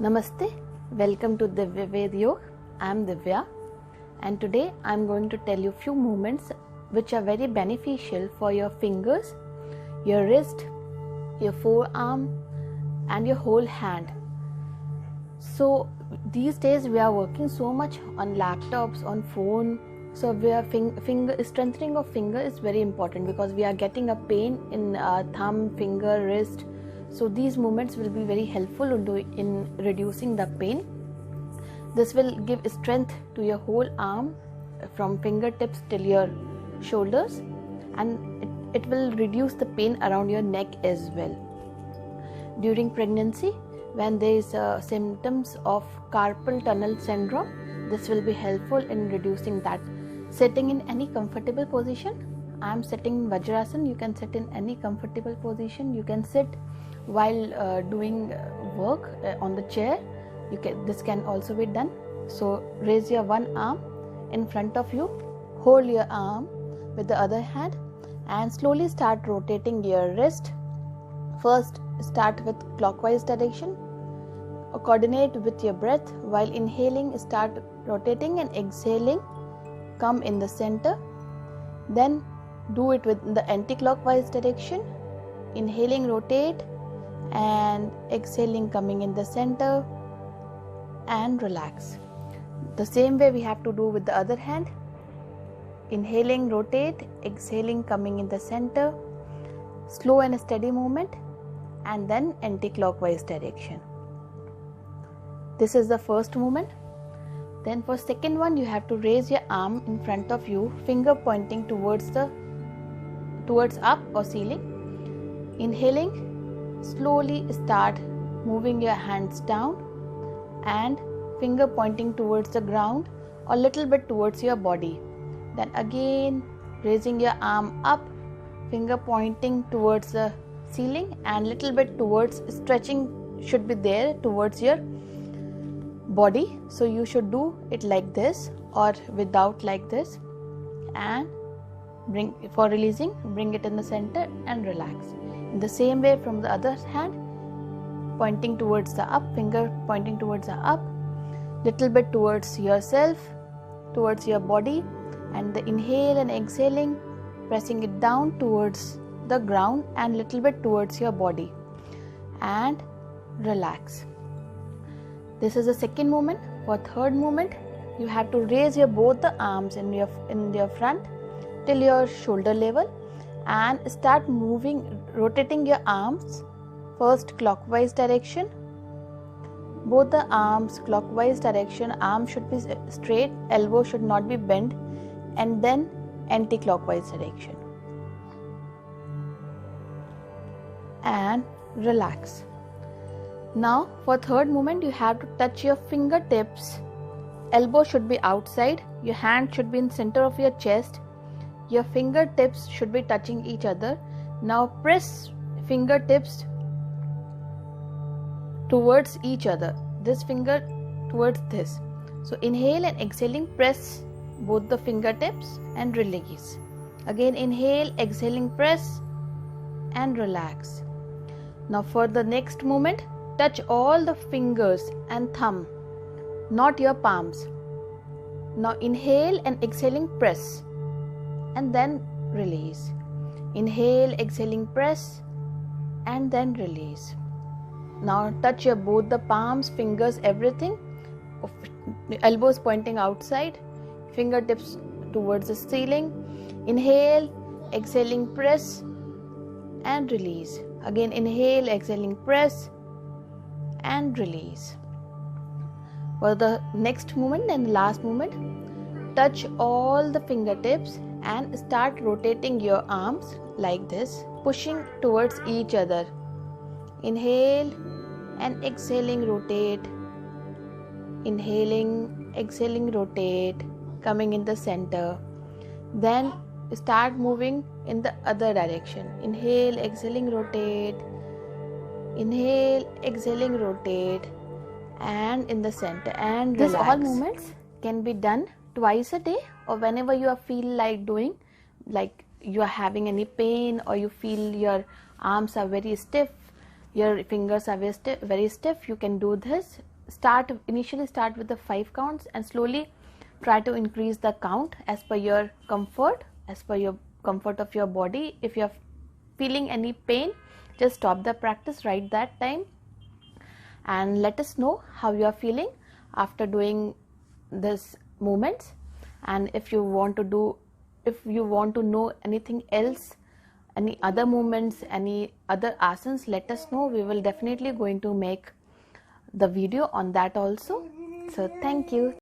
Namaste, welcome to Divya Ved Yoga. I am Divya and today I am going to tell you few movements which are very beneficial for your fingers, your wrist, your forearm and your whole hand. So these days we are working so much on laptops, on phone, so we are strengthening of finger is very important because we are getting a pain in thumb, finger, wrist. So these movements will be very helpful in reducing the pain. This will give strength to your whole arm from fingertips till your shoulders, and it will reduce the pain around your neck as well. During pregnancy, when there is symptoms of carpal tunnel syndrome, this will be helpful in reducing that. Sitting in any comfortable position. I am sitting in Vajrasana. You can sit in any comfortable position. You can sit while doing work on the chair. This can also be done. So raise your one arm in front of you, hold your arm with the other hand and slowly start rotating your wrist. First start with clockwise direction. Coordinate with your breath. While inhaling, start rotating, and exhaling, come in the center. Then do it with the anti-clockwise direction. Inhaling, rotate, and exhaling, coming in the center, and relax. The same way we have to do with the other hand. Inhaling, rotate, exhaling, coming in the center, slow and steady movement, and then anti-clockwise direction. This is the first movement. Then for second one, you have to raise your arm in front of you, finger pointing towards up or ceiling. Inhaling, slowly start moving your hands down and finger pointing towards the ground or little bit towards your body. Then again raising your arm up, finger pointing towards the ceiling and little bit towards, stretching should be there towards your body. So you should do it like this or without like this, and for releasing, bring it in the center and relax. In the same way from the other hand, pointing towards the up, finger pointing towards the up, little bit towards yourself, towards your body, and the inhale and exhaling, pressing it down towards the ground and little bit towards your body, and relax. This is the second movement. For third movement, you have to raise both the arms in your front till your shoulder level and start rotating your arms. First clockwise direction, both the arms clockwise direction, arm should be straight, elbow should not be bent, and then anti-clockwise direction, and relax. Now for third movement, you have to touch your fingertips, elbow should be outside, your hand should be in center of your chest, your fingertips should be touching each other. Now press fingertips towards each other, this finger towards this. So inhale and exhaling, press both the fingertips and release. Again inhale, exhaling, press and relax. Now for the next movement, touch all the fingers and thumb, not your palms. Now inhale and exhaling, press and then release. Inhale, exhaling, press and then release. Now touch both the palms, fingers, everything, elbows pointing outside, fingertips towards the ceiling. Inhale, exhaling, press and release. Again inhale, exhaling, press and release. For the next movement and last movement, touch all the fingertips and start rotating your arms like this, pushing towards each other. Inhale and exhaling, rotate. Inhaling, exhaling, rotate, coming in the center. Then start moving in the other direction. Inhale, exhaling, rotate. Inhale, exhaling, rotate, and in the center, and relax. These all movements can be done twice a day or whenever you feel like doing, like you are having any pain or you feel your arms are very stiff, your fingers are very stiff, you can do this. Initially start with the 5 counts and slowly try to increase the count as per your comfort, of your body. If you are feeling any pain, just stop the practice right that time and let us know how you are feeling after doing this movements. And if you want to know anything else, any other movements, any other asanas, let us know. We will definitely going to make the video on that also. So thank you.